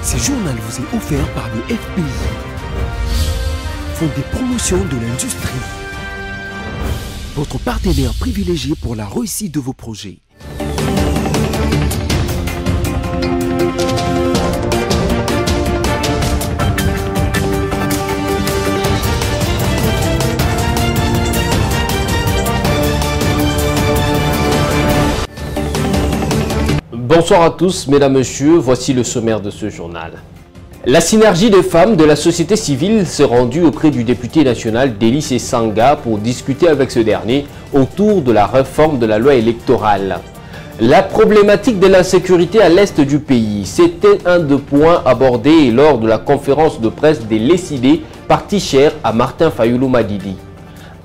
Ce journal vous est offert par le FPI, Fonds des promotions de l'industrie, votre partenaire privilégié pour la réussite de vos projets. Bonsoir à tous, mesdames, messieurs, voici le sommaire de ce journal. La synergie des femmes de la société civile s'est rendue auprès du député national Délice Sanga pour discuter avec ce dernier autour de la réforme de la loi électorale. La problématique de l'insécurité à l'est du pays, c'était un des points abordés lors de la conférence de presse des Lessidés, parti cher à Martin Fayulu Madidi.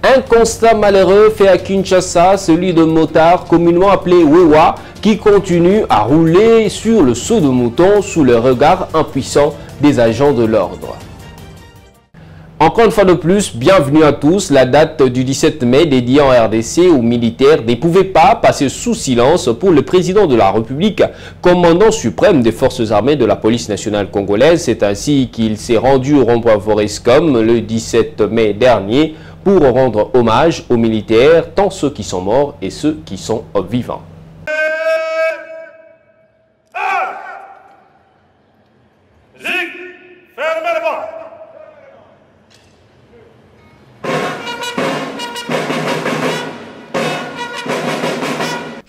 Un constat malheureux fait à Kinshasa, celui de motards communément appelé Wewa, qui continue à rouler sur le seau de mouton sous le regard impuissant des agents de l'ordre. Encore une fois de plus, bienvenue à tous. La date du 17 mai dédiée en RDC aux militaires ne pouvait pas passer sous silence pour le président de la République, commandant suprême des forces armées de la police nationale congolaise. C'est ainsi qu'il s'est rendu au rond-point Forescom le 17 mai dernier pour rendre hommage aux militaires, tant ceux qui sont morts et ceux qui sont vivants.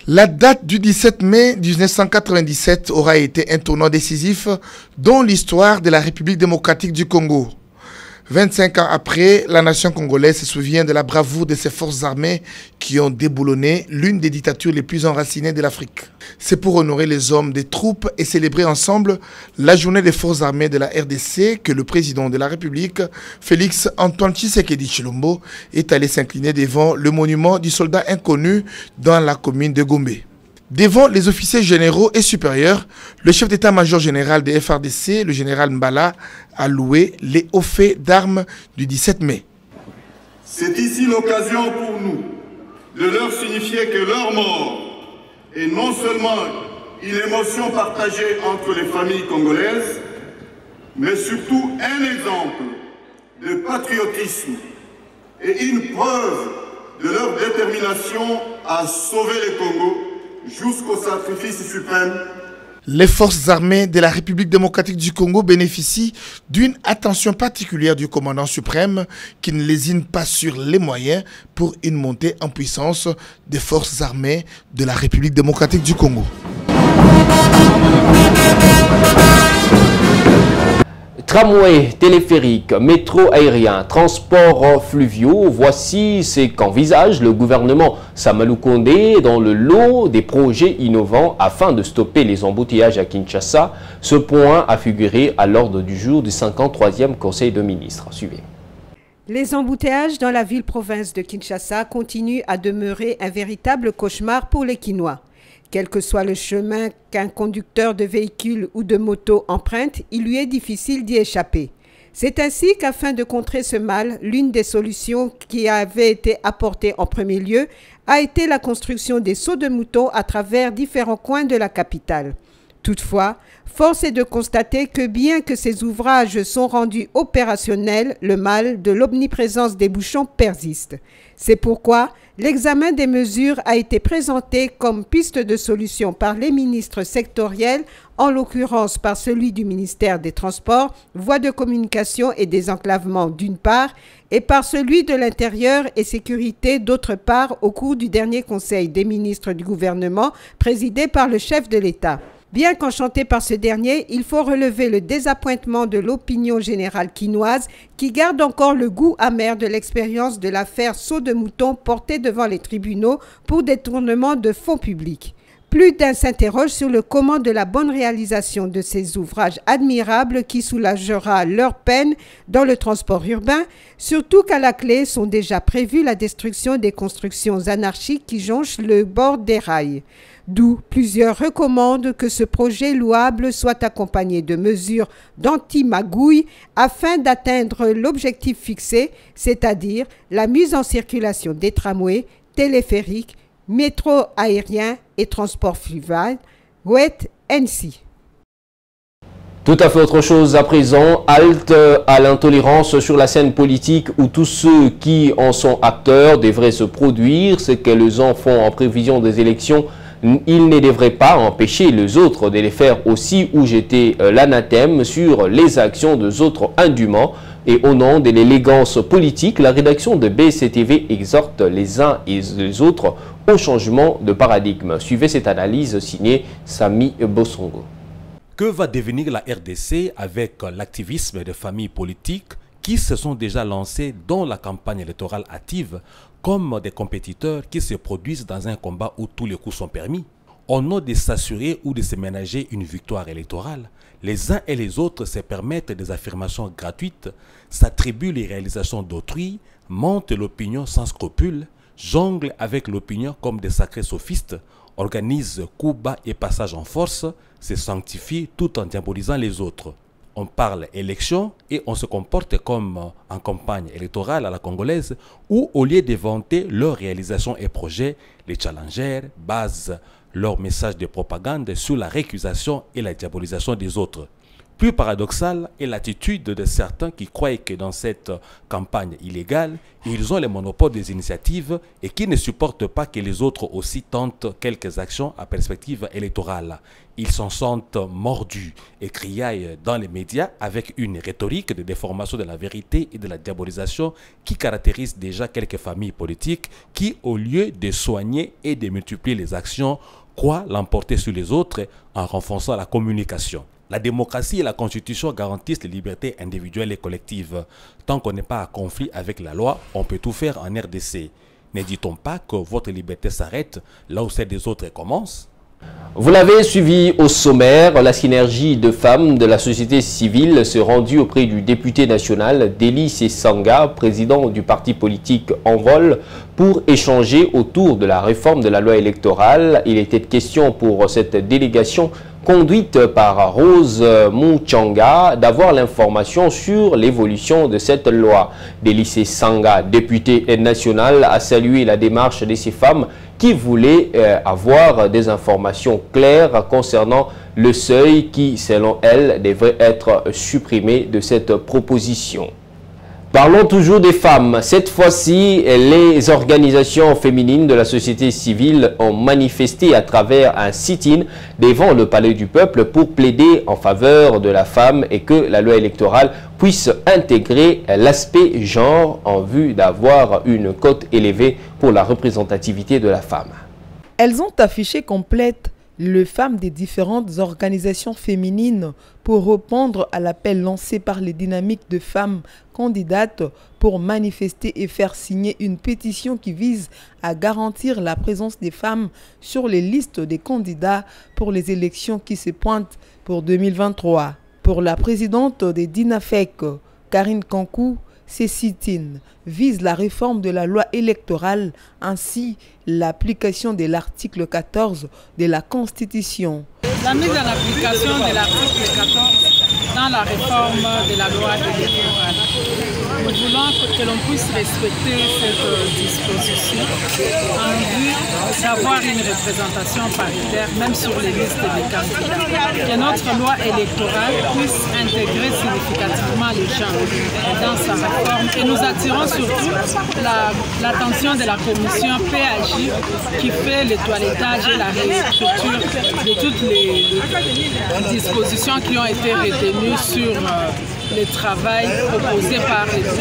La date du 17 mai 1997 aura été un tournant décisif dans l'histoire de la République démocratique du Congo. 25 ans après, la nation congolaise se souvient de la bravoure de ses forces armées qui ont déboulonné l'une des dictatures les plus enracinées de l'Afrique. C'est pour honorer les hommes des troupes et célébrer ensemble la journée des forces armées de la RDC que le président de la République, Félix Antoine Tshisekedi Tshilombo, est allé s'incliner devant le monument du soldat inconnu dans la commune de Gombe. Devant les officiers généraux et supérieurs, le chef d'état-major général des FARDC, le général Mbala, a loué les hauts faits d'armes du 17 mai. C'est ici l'occasion pour nous de leur signifier que leur mort est non seulement une émotion partagée entre les familles congolaises, mais surtout un exemple de patriotisme et une preuve de leur détermination à sauver le Congo jusqu'au sacrifice suprême. Les forces armées de la République démocratique du Congo bénéficient d'une attention particulière du commandant suprême qui ne lésine pas sur les moyens pour une montée en puissance des forces armées de la République démocratique du Congo. Tramway, téléphérique, métro aérien, transports fluviaux, voici ce qu'envisage le gouvernement Samalou Kondé dans le lot des projets innovants afin de stopper les embouteillages à Kinshasa. Ce point a figuré à l'ordre du jour du 53e Conseil de ministres. Suivez. Les embouteillages dans la ville-province de Kinshasa continuent à demeurer un véritable cauchemar pour les Kinois. Quel que soit le chemin qu'un conducteur de véhicule ou de moto emprunte, il lui est difficile d'y échapper. C'est ainsi qu'afin de contrer ce mal, l'une des solutions qui avait été apportée en premier lieu a été la construction des sauts de moutons à travers différents coins de la capitale. Toutefois, force est de constater que bien que ces ouvrages sont rendus opérationnels, le mal de l'omniprésence des bouchons persiste. C'est pourquoi l'examen des mesures a été présenté comme piste de solution par les ministres sectoriels, en l'occurrence par celui du ministère des Transports, Voies de communication et désenclavement d'une part, et par celui de l'Intérieur et Sécurité d'autre part au cours du dernier Conseil des ministres du gouvernement présidé par le chef de l'État. Bien qu'enchanté par ce dernier, il faut relever le désappointement de l'opinion générale quinoise qui garde encore le goût amer de l'expérience de l'affaire Saut de mouton portée devant les tribunaux pour détournement de fonds publics. Plus d'un s'interroge sur le comment de la bonne réalisation de ces ouvrages admirables qui soulagera leur peine dans le transport urbain, surtout qu'à la clé sont déjà prévues la destruction des constructions anarchiques qui jonchent le bord des rails. D'où plusieurs recommandent que ce projet louable soit accompagné de mesures d'anti-magouille afin d'atteindre l'objectif fixé, c'est-à-dire la mise en circulation des tramways, téléphériques, métro aérien et transport fluvial, WET-NC. Tout à fait autre chose à présent, halte à l'intolérance sur la scène politique où tous ceux qui en sont acteurs devraient se produire, ce qu'elles en font en prévision des élections. Ils ne devraient pas empêcher les autres de les faire aussi ou jeter l'anathème sur les actions des autres indûment. Et au nom de l'élégance politique, la rédaction de BCTV exhorte les uns et les autres au changement de paradigme. Suivez cette analyse signée Sami Bossongo. Que va devenir la RDC avec l'activisme des familles politiques qui se sont déjà lancées dans la campagne électorale hâtive comme des compétiteurs qui se produisent dans un combat où tous les coups sont permis? Au nom de s'assurer ou de se ménager une victoire électorale, les uns et les autres se permettent des affirmations gratuites, s'attribuent les réalisations d'autrui, mentent l'opinion sans scrupule, jonglent avec l'opinion comme des sacrés sophistes, organisent coups bas et passages en force, se sanctifient tout en diabolisant les autres. On parle élection et on se comporte comme en campagne électorale à la congolaise où, au lieu de vanter leurs réalisations et projets, les challengers basent leur message de propagande sur la récusation et la diabolisation des autres. Plus paradoxale est l'attitude de certains qui croient que dans cette campagne illégale, ils ont le monopole des initiatives et qui ne supportent pas que les autres aussi tentent quelques actions à perspective électorale. Ils s'en sentent mordus et criaillent dans les médias avec une rhétorique de déformation de la vérité et de la diabolisation qui caractérise déjà quelques familles politiques qui, au lieu de soigner et de multiplier les actions, croient l'emporter sur les autres en renforçant la communication. La démocratie et la Constitution garantissent les libertés individuelles et collectives. Tant qu'on n'est pas en conflit avec la loi, on peut tout faire en RDC. Ne dit-on pas que votre liberté s'arrête là où celle des autres commence? Vous l'avez suivi au sommaire, la synergie de femmes de la société civile se rendue auprès du député national Délice Sanga, président du parti politique Envol, pour échanger autour de la réforme de la loi électorale. Il était question pour cette délégation conduite par Rose Mouchanga d'avoir l'information sur l'évolution de cette loi. Délice Sanga, député national, a salué la démarche de ces femmes qui voulaient avoir des informations claires concernant le seuil qui, selon elle, devrait être supprimé de cette proposition. Parlons toujours des femmes. Cette fois-ci, les organisations féminines de la société civile ont manifesté à travers un sit-in devant le Palais du Peuple pour plaider en faveur de la femme et que la loi électorale puisse intégrer l'aspect genre en vue d'avoir une cote élevée pour la représentativité de la femme. Elles ont affiché complète les femmes des différentes organisations féminines pour répondre à l'appel lancé par les dynamiques de femmes candidates pour manifester et faire signer une pétition qui vise à garantir la présence des femmes sur les listes des candidats pour les élections qui se pointent pour 2023. Pour la présidente des DINAFEC, Karine Kankou, ces sit-in visent la réforme de la loi électorale ainsi l'application de l'article 14 de la Constitution. La mise en application de l'article 14 dans la réforme de la loi électorale. Nous voulons que l'on puisse respecter cette disposition en vue d'avoir une représentation paritaire, même sur les listes des candidats. Que notre loi électorale puisse intégrer significativement les gens dans sa réforme. Et nous attirons surtout l'attention de la commission PAJ qui fait le toilettage et la réécriture de toutes les dispositions qui ont été retenues sur le travail proposé par les groupes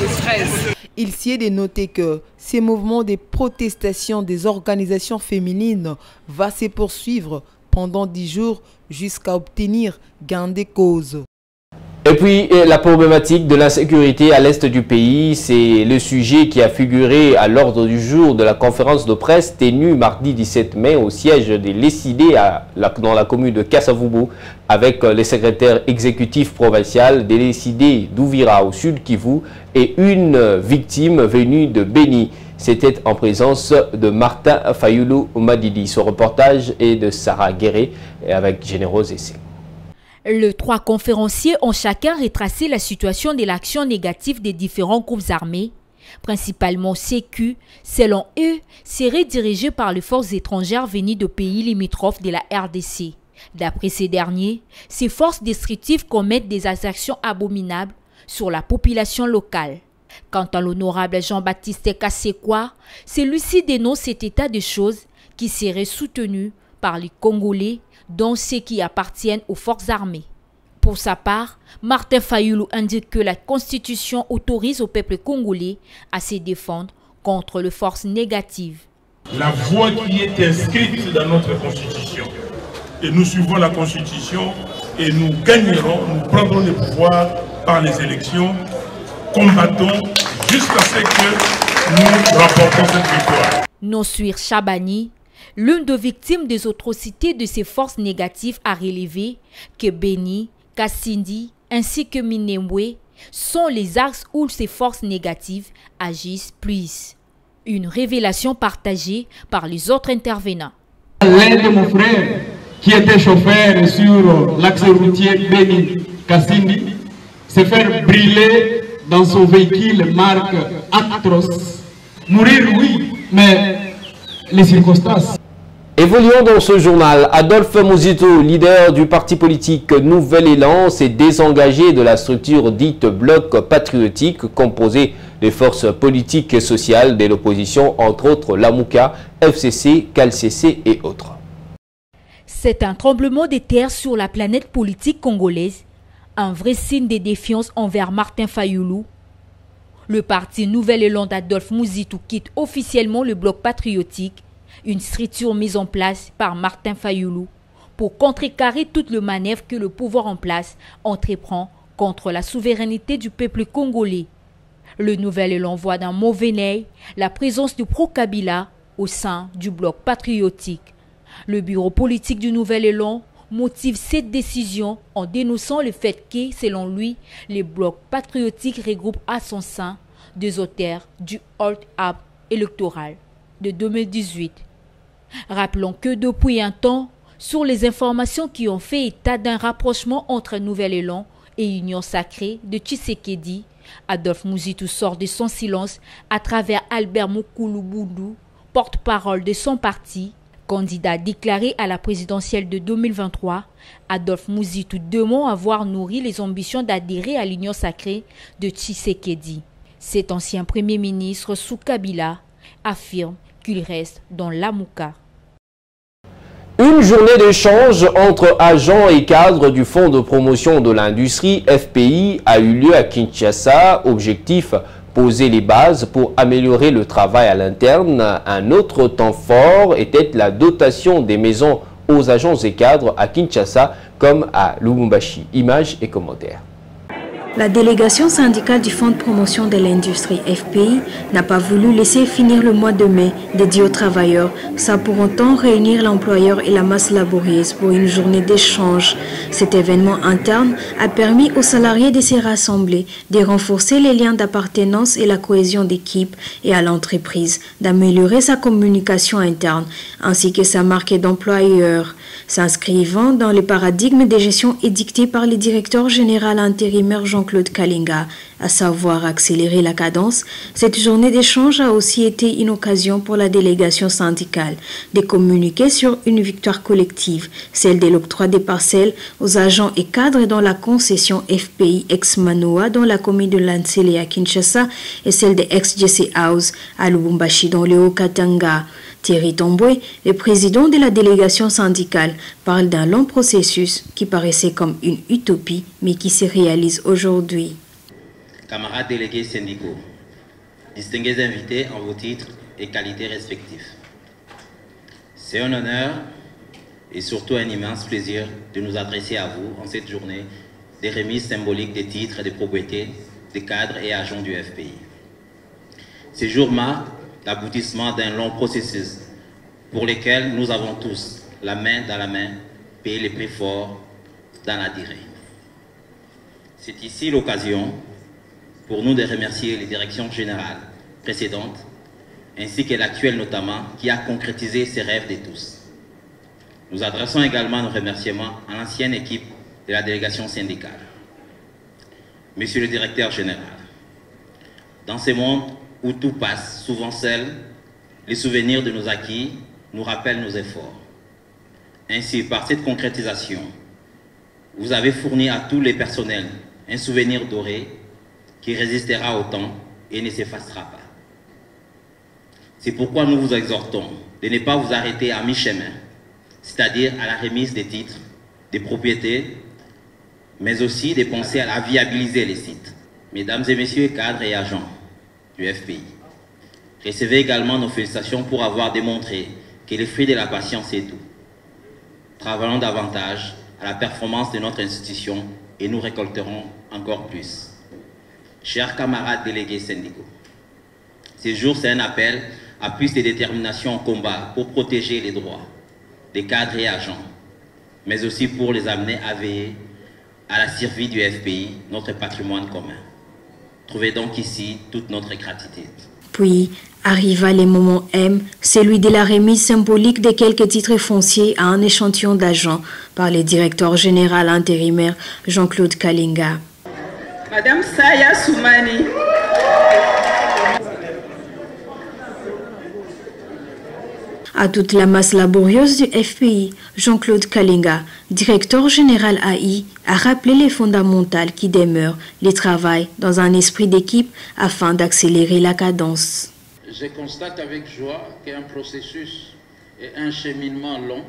de 13. Il s'y est de noter que ces mouvements de protestation des organisations féminines vont se poursuivre pendant 10 jours jusqu'à obtenir gain de cause. Et puis, la problématique de l'insécurité à l'est du pays, c'est le sujet qui a figuré à l'ordre du jour de la conférence de presse tenue mardi 17 mai au siège de l'ECID dans la commune de Kassavubu avec le secrétaire exécutif provincial de l'ECID d'Ouvira au sud Kivu et une victime venue de Beni. C'était en présence de Martin Fayoulou Madidi. Ce reportage est de Sarah Guéré avec Générose Essai. Les trois conférenciers ont chacun retracé la situation de l'action négative des différents groupes armés, principalement ceux qui, selon eux, seraient dirigés par les forces étrangères venues de pays limitrophes de la RDC, D'après ces derniers, ces forces destructives commettent des exactions abominables sur la population locale. Quant à l'honorable Jean-Baptiste Kassekwa, celui-ci dénonce cet état de choses qui serait soutenu par les Congolais, dont ceux qui appartiennent aux forces armées. Pour sa part, Martin Fayulu indique que la Constitution autorise au peuple congolais à se défendre contre les forces négatives. La voie qui est inscrite dans notre Constitution. Et nous suivons la Constitution et nous gagnerons, nous prendrons le pouvoir par les élections, combattons jusqu'à ce que nous remportons cette victoire. Nossuir Chabani, l'une des victimes des atrocités de ces forces négatives, a relevé que Beni, Kassindi ainsi que Minembwe sont les axes où ces forces négatives agissent plus. Une révélation partagée par les autres intervenants. L'un de mon frère, qui était chauffeur sur l'axe routier Beni-Kassindi, s'est fait brûler dans son véhicule marque Actros. Mourir, oui, mais les circonstances. Évoluons dans ce journal. Adolphe Muzito, leader du parti politique Nouvel Élan, s'est désengagé de la structure dite Bloc patriotique, composée des forces politiques et sociales de l'opposition, entre autres Lamouka, FCC, CalCC et autres. C'est un tremblement de terre sur la planète politique congolaise, un vrai signe de défiance envers Martin Fayulu. Le parti Nouvel Élan d'Adolphe Muzito quitte officiellement le Bloc patriotique, une structure mise en place par Martin Fayulu pour contrecarrer toute le manœuvre que le pouvoir en place entreprend contre la souveraineté du peuple congolais. Le Nouvel Élan voit d'un mauvais œil la présence du pro-Kabila au sein du Bloc patriotique. Le bureau politique du Nouvel Élan motive cette décision en dénonçant le fait que, selon lui, les blocs patriotiques regroupent à son sein des auteurs du hold-up électoral de 2018. Rappelons que depuis un temps, sur les informations qui ont fait état d'un rapprochement entre Nouvel Élan et Union Sacrée de Tshisekedi, Adolphe Muzito sort de son silence à travers Albert Mukulu-Bundu, porte-parole de son parti. Candidat déclaré à la présidentielle de 2023, Adolphe Muzito demande avoir nourri les ambitions d'adhérer à l'Union Sacrée de Tshisekedi. Cet ancien Premier ministre sous Kabila affirme qu'il reste dans l'Amouka. Une journée d'échange entre agents et cadres du Fonds de promotion de l'industrie FPI a eu lieu à Kinshasa. Objectif, poser les bases pour améliorer le travail à l'interne. Un autre temps fort était la dotation des maisons aux agents et cadres à Kinshasa comme à Lubumbashi. Images et commentaires. La délégation syndicale du Fonds de promotion de l'industrie FPI n'a pas voulu laisser finir le mois de mai dédié aux travailleurs, sans pour autant réunir l'employeur et la masse laborieuse pour une journée d'échange. Cet événement interne a permis aux salariés de se rassembler, de renforcer les liens d'appartenance et la cohésion d'équipe, et à l'entreprise d'améliorer sa communication interne ainsi que sa marque d'employeur. S'inscrivant dans le paradigme de gestion édicté par le directeur général intérimaire Jean-Claude Kalinga, à savoir accélérer la cadence, cette journée d'échange a aussi été une occasion pour la délégation syndicale de communiquer sur une victoire collective, celle de l'octroi des parcelles aux agents et cadres dans la concession FPI ex-Manoa dans la commune de Lansele à Kinshasa et celle de ex-Jesse House à Lubumbashi dans le Haut-Katanga. Thierry Tomboué, le président de la délégation syndicale, parle d'un long processus qui paraissait comme une utopie, mais qui se réalise aujourd'hui. Camarades délégués syndicaux, distingués invités en vos titres et qualités respectifs, c'est un honneur et surtout un immense plaisir de nous adresser à vous en cette journée des remises symboliques des titres et des propriétés des cadres et agents du FPI. Ces jours marquent l'aboutissement d'un long processus pour lequel nous avons tous, la main dans la main, payé les prix forts dans la durée. C'est ici l'occasion pour nous de remercier les directions générales précédentes, ainsi que l'actuelle notamment, qui a concrétisé ces rêves de tous. Nous adressons également nos remerciements à l'ancienne équipe de la délégation syndicale. Monsieur le directeur général, dans ce monde où tout passe, souvent seul, les souvenirs de nos acquis nous rappellent nos efforts. Ainsi, par cette concrétisation, vous avez fourni à tous les personnels un souvenir doré qui résistera au temps et ne s'effacera pas. C'est pourquoi nous vous exhortons de ne pas vous arrêter à mi-chemin, c'est-à-dire à la remise des titres, des propriétés, mais aussi de penser à viabiliser les sites. Mesdames et messieurs, cadres et agents du FPI, recevez également nos félicitations pour avoir démontré que le fruit de la patience est doux. Travaillons davantage à la performance de notre institution et nous récolterons encore plus. Chers camarades délégués syndicaux, ce jour c'est un appel à plus de détermination au combat pour protéger les droits des cadres et agents, mais aussi pour les amener à veiller à la survie du FPI, notre patrimoine commun. Trouvez donc ici toute notre gratitude. Puis arriva le moment M, celui de la remise symbolique de quelques titres fonciers à un échantillon d'agents par le directeur général intérimaire Jean-Claude Kalinga. Madame Saya Soumani. À toute la masse laborieuse du FPI, Jean-Claude Kalinga, directeur général AI, a rappelé les fondamentaux qui demeurent, les travail dans un esprit d'équipe afin d'accélérer la cadence. Je constate avec joie qu'il y a un processus et un cheminement long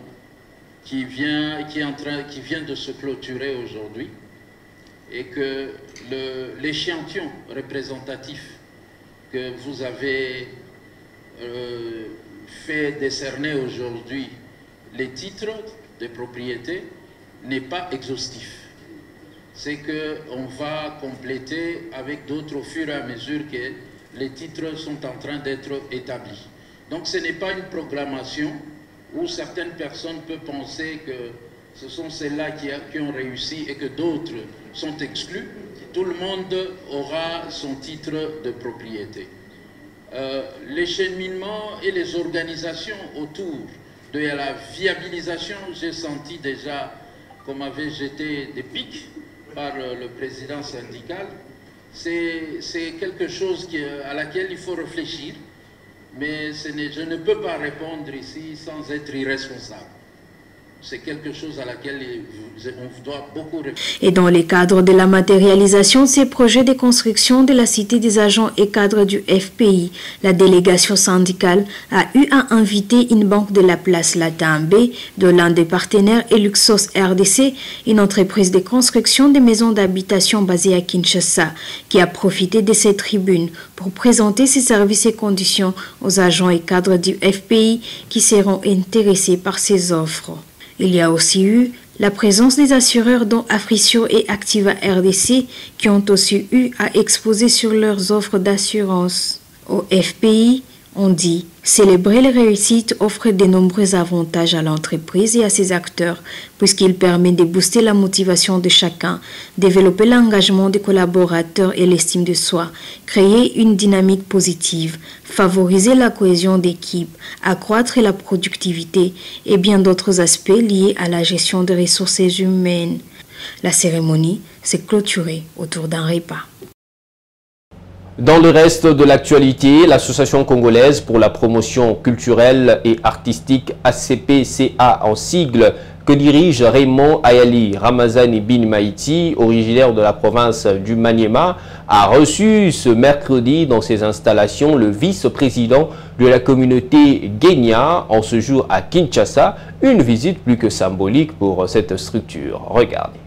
qui vient de se clôturer aujourd'hui et que l'échantillon représentatif que vous avez fait décerner aujourd'hui les titres de propriété n'est pas exhaustif. C'est qu'on va compléter avec d'autres au fur et à mesure que les titres sont en train d'être établis. Donc ce n'est pas une programmation où certaines personnes peuvent penser que ce sont celles-là qui ont réussi et que d'autres sont exclus. Tout le monde aura son titre de propriété. Les cheminements et les organisations autour de la viabilisation, j'ai senti déjà qu'on m'avait jeté des pics par le président syndical. C'est quelque chose à laquelle il faut réfléchir, mais je ne peux pas répondre ici sans être irresponsable. C'est quelque chose à laquelle on doit beaucoup réfléchir. Et dans le cadre de la matérialisation de ces projets de construction de la Cité des agents et cadres du FPI, la délégation syndicale a eu à inviter une banque de la place Latin B de l'un des partenaires et Luxos RDC, une entreprise de construction de maisons d'habitation basée à Kinshasa, qui a profité de cette tribune pour présenter ses services et conditions aux agents et cadres du FPI qui seront intéressés par ces offres. Il y a aussi eu la présence des assureurs dont Africio et Activa RDC qui ont aussi eu à exposer sur leurs offres d'assurance. Au FPI, on dit célébrer les réussites offre de nombreux avantages à l'entreprise et à ses acteurs puisqu'il permet de booster la motivation de chacun, développer l'engagement des collaborateurs et l'estime de soi, créer une dynamique positive, favoriser la cohésion d'équipe, accroître la productivité et bien d'autres aspects liés à la gestion des ressources humaines. La cérémonie s'est clôturée autour d'un repas. Dans le reste de l'actualité, l'Association congolaise pour la promotion culturelle et artistique ACPCA en sigle que dirige Raymond Ayali Ramazani Bin Maïti, originaire de la province du Maniema, a reçu ce mercredi dans ses installations le vice-président de la communauté Guénia en ce jour à Kinshasa, une visite plus que symbolique pour cette structure. Regardez.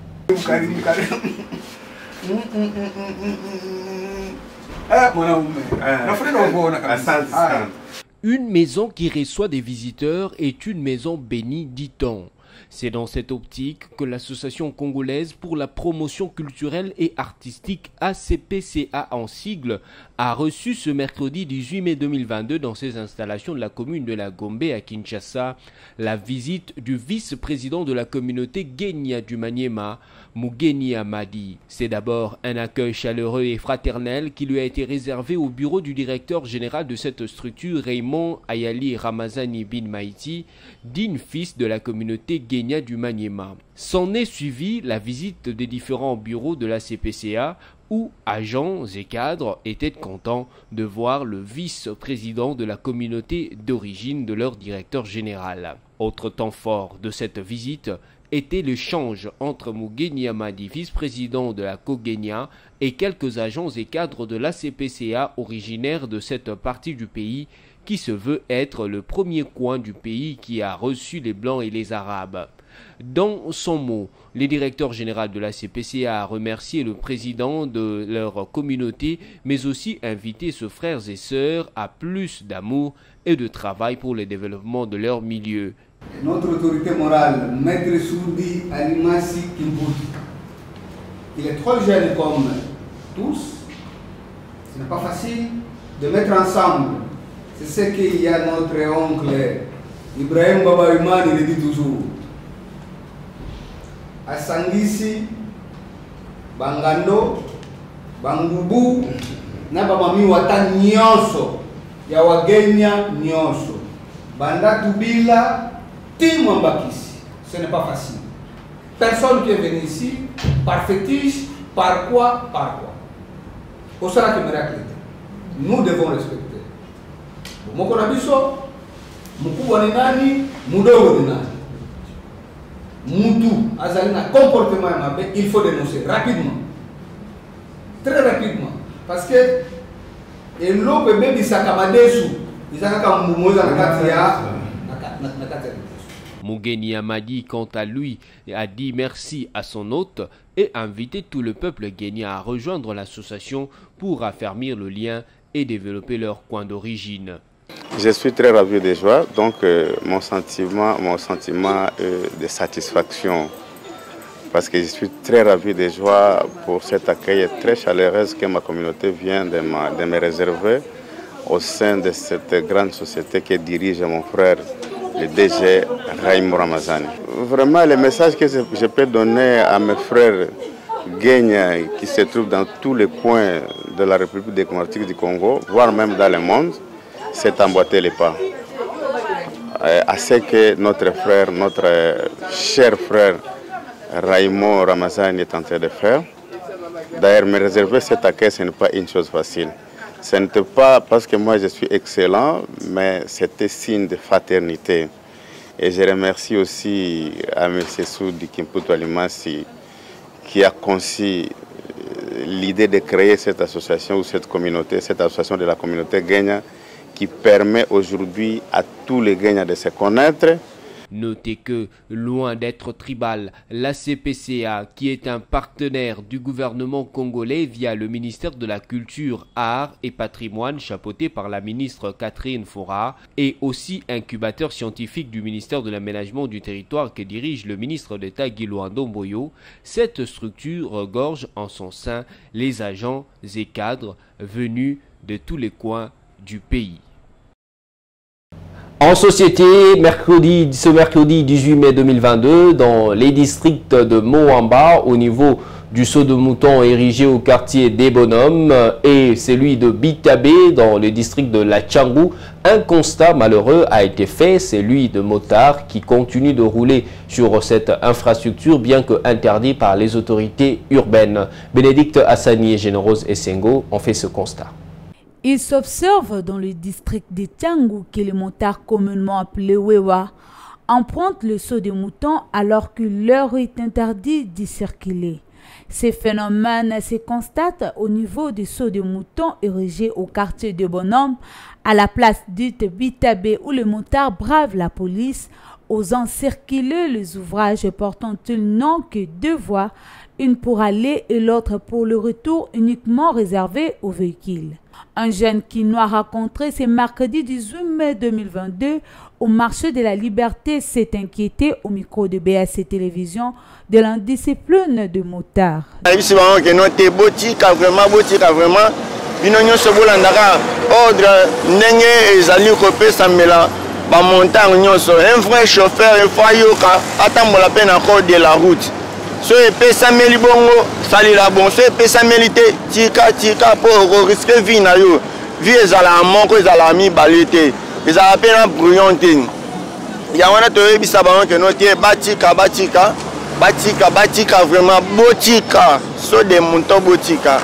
Une maison qui reçoit des visiteurs est une maison bénie, dit-on. C'est dans cette optique que l'Association congolaise pour la promotion culturelle et artistique ACPCA en sigle a reçu ce mercredi 18 mai 2022 dans ses installations de la commune de la Gombe à Kinshasa la visite du vice-président de la communauté Guénia du Maniema, Mugeni Amadi. C'est d'abord un accueil chaleureux et fraternel qui lui a été réservé au bureau du directeur général de cette structure, Raymond Ayali Ramazani Bin Maïti, digne fils de la communauté Guénia. Guénia du Maniema. S'en est suivi la visite des différents bureaux de la CPCA où agents et cadres étaient contents de voir le vice-président de la communauté d'origine de leur directeur général. Autre temps fort de cette visite était l'échange entre Mugeni Amadi, vice-président de la Kogenia, et quelques agents et cadres de la CPCA originaires de cette partie du pays qui se veut être le premier coin du pays qui a reçu les Blancs et les Arabes. Dans son mot, le directeur général de la CPCA a remercié le président de leur communauté, mais aussi invité ses frères et sœurs à plus d'amour et de travail pour le développement de leur milieu. Notre autorité morale, Maître Soudi Alimasi Kimbuti, il est trop jeune comme tous. Ce n'est pas facile de mettre ensemble. C'est ce qu'il y a notre oncle Ibrahim Baba Imani le dit toujours. Asangisi, Bangando, Bangubu, na babami wata nyonso, ya wagenya nyonso. Banda Tubila, Timambakisi. Ce n'est pas facile. Personne qui est venu ici, par fétiche, par quoi, Au sera que miracle. Nous devons respecter. Mokonabiso, Mukubwa ni nani, Mudogo ni nani. Moutou, Azalina, comportement mabe, il faut dénoncer rapidement. Très rapidement. Parce que l'eau peut même s'accamadesu. Ils ont qu'à moumoza na katia. Mugeni Amadi, quant à lui, a dit merci à son hôte et a invité tout le peuple guinéen à rejoindre l'association pour affermir le lien et développer leur coin d'origine. Je suis très ravi de joie, donc mon sentiment de satisfaction, parce que je suis très ravi de joie pour cet accueil très chaleureux que ma communauté vient de me réserver au sein de cette grande société que dirige mon frère, le DG Raïmou Ramazani. Vraiment, le message que je peux donner à mes frères Guinéens qui se trouvent dans tous les coins de la République démocratique du Congo, voire même dans le monde, c'est emboîter les pas. À ce que notre frère, notre cher frère Raïmou Ramazani est en train de faire. D'ailleurs, me réserver cet accueil, ce n'est pas une chose facile. Ce n'était pas parce que moi je suis excellent, mais c'était signe de fraternité. Et je remercie aussi à M. Soudi Kimputu Alimasi qui a conçu l'idée de créer cette association ou cette communauté, cette association de la communauté Guénia, qui permet aujourd'hui à tous les Guinéens de se connaître. Notez que, loin d'être tribal, la CPCA, qui est un partenaire du gouvernement congolais via le ministère de la Culture, Arts et Patrimoine, chapeauté par la ministre Catherine Fora, et aussi incubateur scientifique du ministère de l'Aménagement du Territoire que dirige le ministre d'État Guilo Ndomboyo, cette structure regorge en son sein les agents et cadres venus de tous les coins du pays. En société, ce mercredi 18 mai 2022, dans les districts de Moamba, au niveau du saut de mouton érigé au quartier des Bonhommes, et celui de Bitabé, dans le district de La Tchangou, un constat malheureux a été fait, celui de motards qui continuent de rouler sur cette infrastructure, bien que interdit par les autorités urbaines. Bénédicte Hassani et Générose Essengo ont fait ce constat. Il s'observe dans le district de Tchangou que les motards communément appelés Wewa empruntent le saut de mouton alors que leur est interdit d'y circuler. Ces phénomènes se constatent au niveau du saut de mouton érigé au quartier de Bonhomme, à la place dite Bitabé où les motards bravent la police, osant circuler les ouvrages portant le nom que deux voies, une pour aller et l'autre pour le retour uniquement réservée aux véhicules. Un jeune Quinois rencontré ce mercredi 18 mai 2022 au marché de la Liberté s'est inquiété au micro de BAC Télévision de l'indiscipline de motards. Un vrai chauffeur, il faut attendre la peine encore de la route. So pesa meli bongo sali la bon so pesa melite tika pour risquer vie na yo vie ezala moko ezala mi balete ezala pena brouillonté Yawana toye bisabango que noté batika vraiment botika so des montants botika.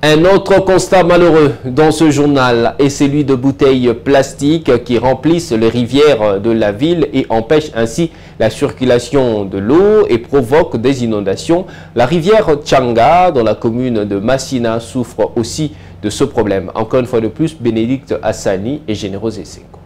Un autre constat malheureux dans ce journal est celui de bouteilles plastiques qui remplissent les rivières de la ville et empêchent ainsi la circulation de l'eau et provoquent des inondations. La rivière Tchanga, dans la commune de Massina, souffre aussi de ce problème. Encore une fois de plus, Bénédicte Hassani et Générose Essengo.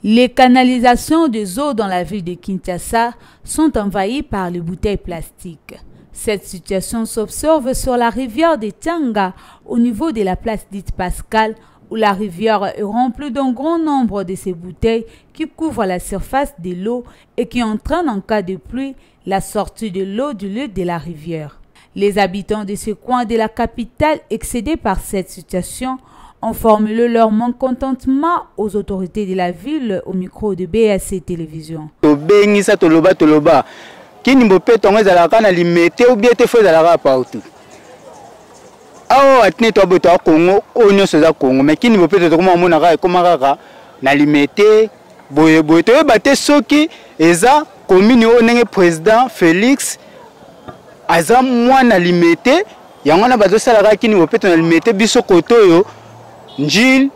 Les canalisations des eaux dans la ville de Kinshasa sont envahies par les bouteilles plastiques. Cette situation s'observe sur la rivière de Tchanga, au niveau de la place dite Pascal, où la rivière est remplie d'un grand nombre de ces bouteilles qui couvrent la surface de l'eau et qui entraînent en cas de pluie la sortie de l'eau du lieu de la rivière. Les habitants de ce coin de la capitale, excédés par cette situation, ont formulé leur mécontentement aux autorités de la ville au micro de BAC Télévision. Kini mbope tongo ezalaka na limete ou bien te fo ezalaka partout. Awa atine to boto Congo onyo seza Congo mais kini mbope to koma mona ka ekomaka na limete boye to bate soki eza commune onenge président Félix aza mwana limete yango na bazo salaka kini mbope to na limete biso kotoyo Njil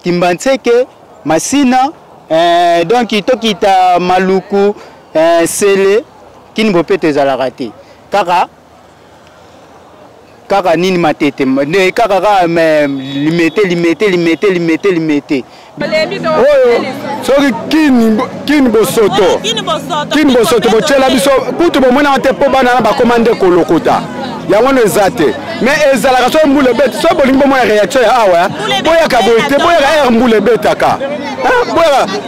Kimbantseke Masina donc itokita Maluku Sele Kini bopete ezalaka te kaka nini matete kaka limete oyo soki kini bosoto botyela biso kutu bomona te mpo bana na bakomande kolokota yango no eza te mais ezalaka so mbula ebeta so bolingi bomona réaction ya awa boyaka boye te boyaka ere mbula ebetaka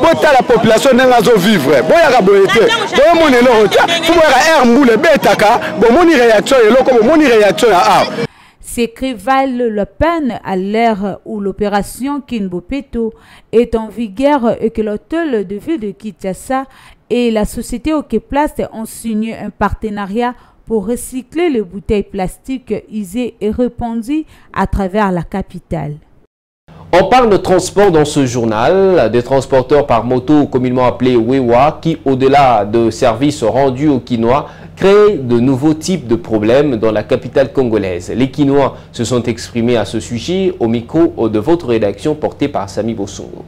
botala population ndenge azovivre boyaka boye te bomona eloko te fo boyaka ere mbula ebetaka bomoni réaction eloko bomoni réaction ya awa. Ces cris valent la peine à l'ère où l'opération Kinbopeto est en vigueur et que l'hôtel de ville de Kinshasa et la société Okeplast ont signé un partenariat pour recycler les bouteilles plastiques usées et répandues à travers la capitale. On parle de transport dans ce journal, des transporteurs par moto communément appelés Wewa qui, au-delà de services rendus aux Kinois, créent de nouveaux types de problèmes dans la capitale congolaise. Les Kinois se sont exprimés à ce sujet au micro de votre rédaction portée par Sami Bossongo.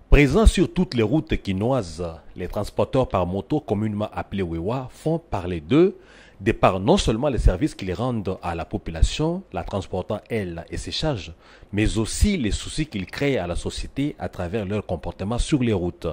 Présents sur toutes les routes quinoises, les transporteurs par moto communément appelés Wewa font parler d'eux de par non seulement les services qu'ils rendent à la population, la transportant elle et ses charges, mais aussi les soucis qu'ils créent à la société à travers leur comportement sur les routes.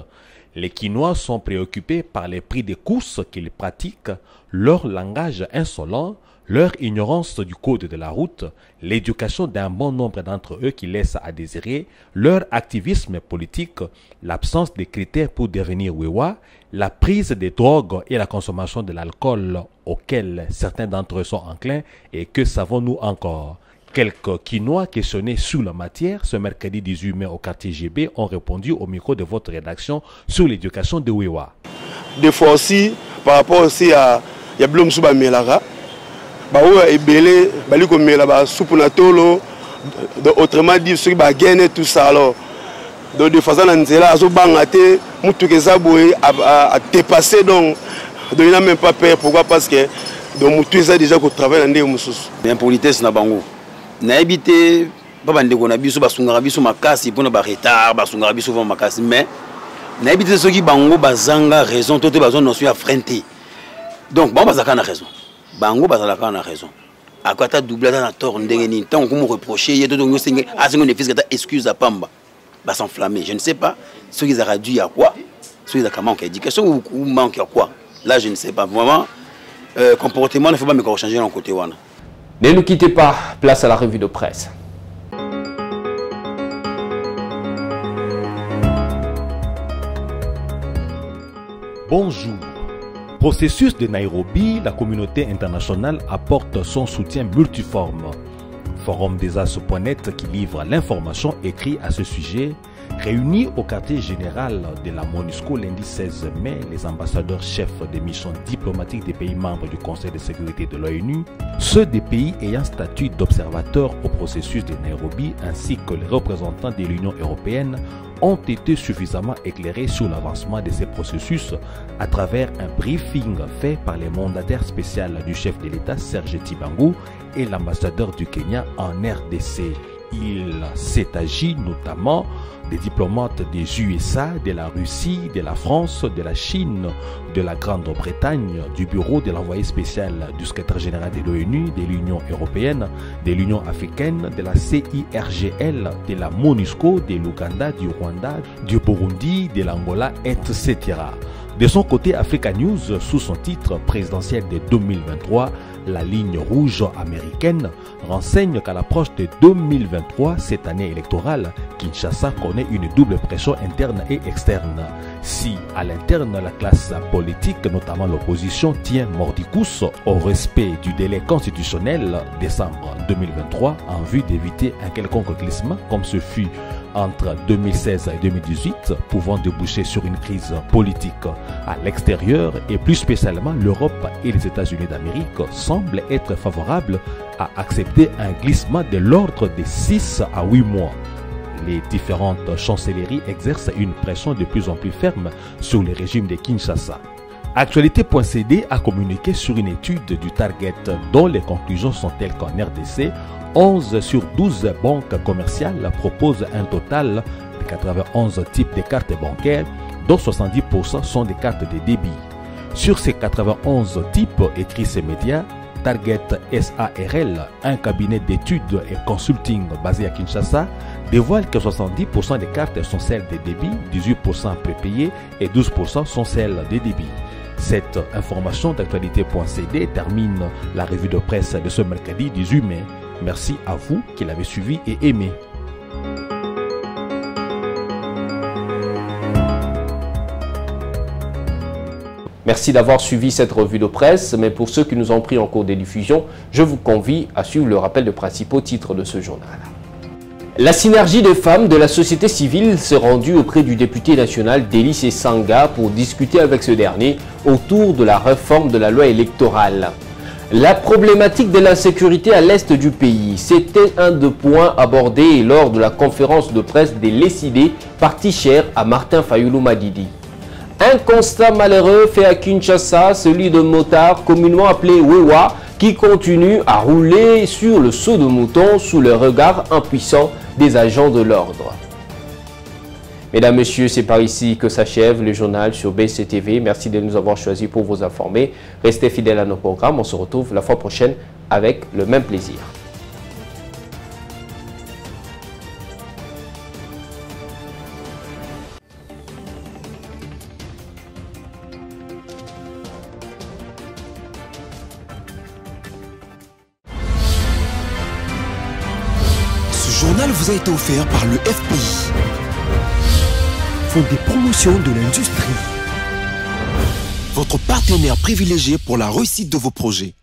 Les Kinois sont préoccupés par les prix des courses qu'ils pratiquent, leur langage insolent, leur ignorance du code de la route, l'éducation d'un bon nombre d'entre eux qui laissent à désirer, leur activisme politique, l'absence de critères pour devenir Wewa, la prise des drogues et la consommation de l'alcool auxquels certains d'entre eux sont enclins. Et que savons-nous encore? Quelques Kinois questionnés sur la matière ce mercredi 18 mai au quartier GB ont répondu au micro de votre rédaction sur l'éducation de Wewa. Des fois aussi, par rapport aussi à Yablom Souba Melara, Ebele, Baliko Mela, Soupunatolo, autrement dit, ceux qui gagnent tout ça alors. Donc de façon à Zobangate, Moutoukeza a dépassé donc, il n'a même pas peur. Pourquoi? Parce que Moutouza déjà qu'on travaille dans des moussos. L'impolitesse n'a pas goût. N'a habité, pas de Gonabiso, Basungarabiso, Makasi, pour ne pas retard, Basungarabiso, Makasi, mais n'a habité ceux qui bango, Bazanga, raison, tout est besoin de nous affronter. Donc, bon, Bazaka a raison. Bango, Bazaka a raison. À quoi t'as doublé dans la tour, n'dengeni, tant qu'on me reprochait, il y a d'autres gens qui ont des fils qui excusent à Pamba. Va s'enflammer. Je ne sais pas ce qu'ils ont dû à quoi, ce qu'ils ont manqué d'éducation ou manqué à quoi. Là, je ne sais pas. Vraiment, comportement, il ne faut pas me changer dans le côté. Ne nous quittez pas, place à la revue de presse. Bonjour. Processus de Nairobi, la communauté internationale apporte son soutien multiforme. Forum des As.net qui livre l'information écrite à ce sujet. Réunis au quartier général de la MONUSCO lundi 16 mai, les ambassadeurs chefs des missions diplomatiques des pays membres du Conseil de sécurité de l'ONU, ceux des pays ayant statut d'observateurs au processus de Nairobi ainsi que les représentants de l'Union européenne ont été suffisamment éclairés sur l'avancement de ces processus à travers un briefing fait par les mandataires spéciaux du chef de l'État Serge Tibangu et l'ambassadeur du Kenya en RDC. Il s'est agi notamment des diplomates des USA, de la Russie, de la France, de la Chine, de la Grande-Bretagne, du bureau de l'envoyé spécial du secrétaire général de l'ONU, de l'Union européenne, de l'Union africaine, de la CIRGL, de la MONUSCO, de l'Ouganda, du Rwanda, du Burundi, de l'Angola, etc. De son côté, Africa News, sous son titre présidentiel de 2023, la ligne rouge américaine, renseigne qu'à l'approche de 2023, cette année électorale, Kinshasa connaît une double pression interne et externe. Si à l'interne, la classe politique, notamment l'opposition, tient mordicus au respect du délai constitutionnel décembre 2023 en vue d'éviter un quelconque glissement comme ce fut entre 2016 et 2018, pouvant déboucher sur une crise politique. À l'extérieur, et plus spécialement l'Europe et les États-Unis d'Amérique, semblent être favorables à accepter un glissement de l'ordre de 6 à 8 mois. Les différentes chancelleries exercent une pression de plus en plus ferme sur le régime de Kinshasa. Actualité.cd a communiqué sur une étude du Target dont les conclusions sont telles qu'en RDC, 11 sur 12 banques commerciales proposent un total de 91 types de cartes bancaires, dont 70% sont des cartes de débit. Sur ces 91 types, écrit ces médias, Target SARL, un cabinet d'études et consulting basé à Kinshasa, dévoile que 70% des cartes sont celles de débit, 18% prépayées et 12% sont celles de débit. Cette information d'actualité.cd termine la revue de presse de ce mercredi 18 mai. Merci à vous qui l'avez suivi et aimé. Merci d'avoir suivi cette revue de presse, mais pour ceux qui nous ont pris en cours de diffusion, je vous convie à suivre le rappel des principaux titres de ce journal. La synergie des femmes de la société civile s'est rendue auprès du député national Délice Sanga pour discuter avec ce dernier autour de la réforme de la loi électorale. La problématique de l'insécurité à l'est du pays, c'était un des points abordés lors de la conférence de presse des Lessidés, parti cher à Martin Fayulu Madidi. Un constat malheureux fait à Kinshasa, celui de motards communément appelé Wewa, qui continue à rouler sur le seau de mouton sous le regard impuissant des agents de l'ordre. Mesdames, Messieurs, c'est par ici que s'achève le journal sur BCTV. Merci de nous avoir choisis pour vous informer. Restez fidèles à nos programmes. On se retrouve la fois prochaine avec le même plaisir. Ce journal vous a été offert par le FPI. Fonds des promotions de l'industrie. Votre partenaire privilégié pour la réussite de vos projets.